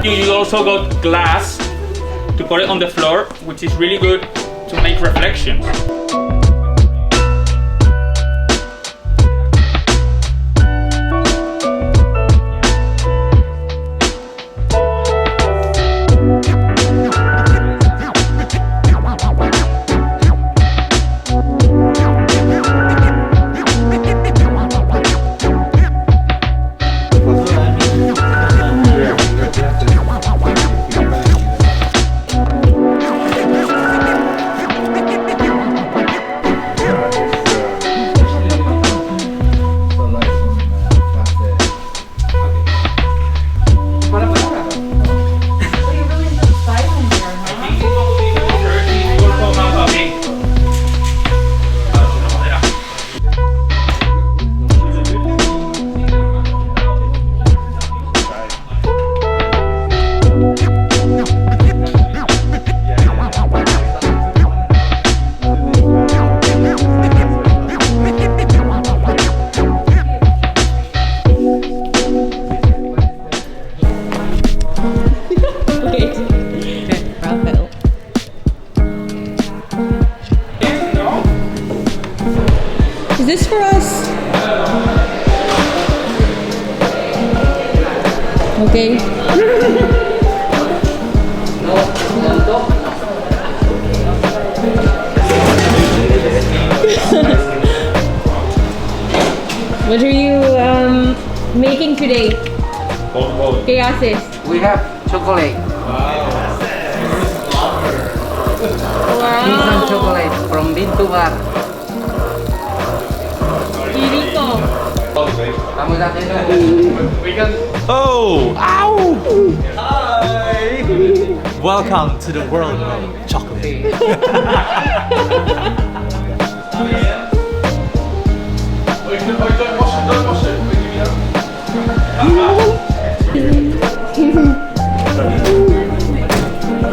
You also got glass to put it on the floor, which is really good to make reflections. Is this for us? Okay. What are you making today? ¿Qué haces? We have chocolate. Wow. Cheese and chocolate from bean to bar. ¡Qué rico! Estamos haciendo. Oh! Ow! Hi! Welcome to the world of chocolate.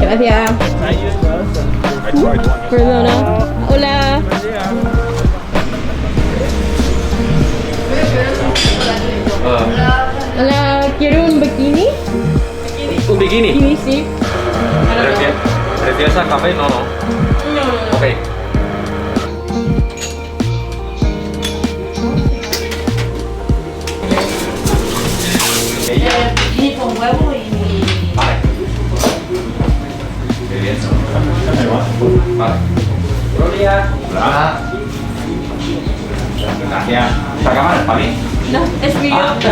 Gracias. Perdona. Hola. Hola, quiero un bikini. Un bikini. Bikini, sí. ¿Prefieres a café? No, no. No. Ok. Y con huevo y... Vale. Qué bien. Vale. Gloria. Hola. Gracias. ¿Esta cámara es para mí? No, es mío. ¿Te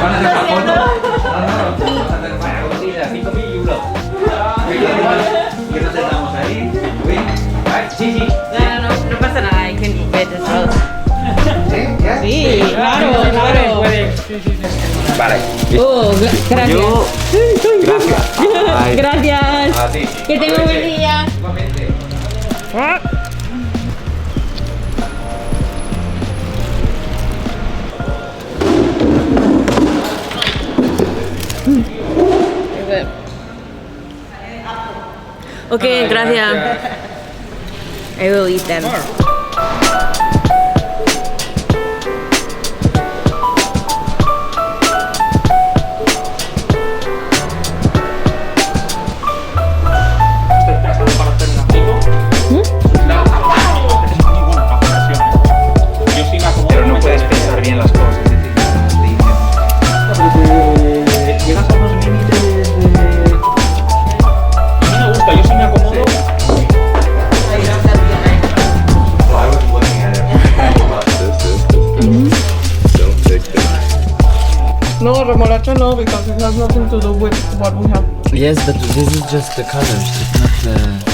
van a hacer una foto? No, vamos a hacer para Gloria, 5.000 euros. ¿Qué nos sentamos ahí? Sí, sí. No pasa nada, I can bet as well. ¿Sí? ¿Ya? Sí, claro. Vale. Oh, gracias. Yo. Gracias. Ay. Gracias. A ti. Que tenga un buen día. Igualmente. Okay, gracias. I will eat them. Pero no puedes pensar bien las cosas. Llegas a unos límites de... A mí me gusta, yo sí me acomodo. No, remolacha no, because it has nothing to do with what we have. Yes, but this is just the colors. It's not the.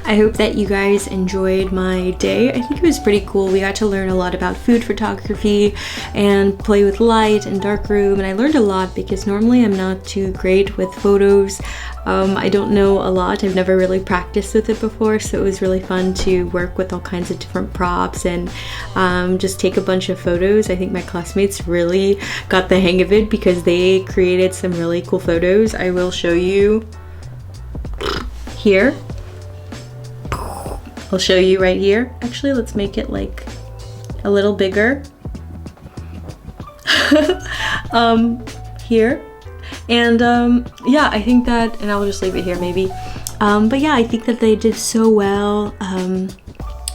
I hope that you guys enjoyed my day. I think it was pretty cool. We got to learn a lot about food photography and play with light and darkroom, and I learned a lot because normally I'm not too great with photos. I don't know a lot. I've never really practiced with it before, so it was really fun to work with all kinds of different props and just take a bunch of photos. I think my classmates really got the hang of it because they created some really cool photos. I will show you here. I'll show you right here. Actually, let's make it like a little bigger. Here. And yeah, I think that, and I'll just leave it here maybe. But yeah, I think that they did so well.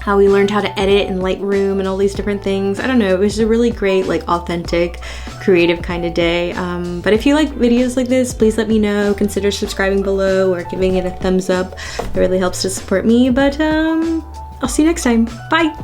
How we learned how to edit in Lightroom and all these different things. I don't know, it was a really great, like authentic, creative kind of day. But if you like videos like this, please let me know. Consider subscribing below or giving it a thumbs up. It really helps to support me. But I'll see you next time. Bye.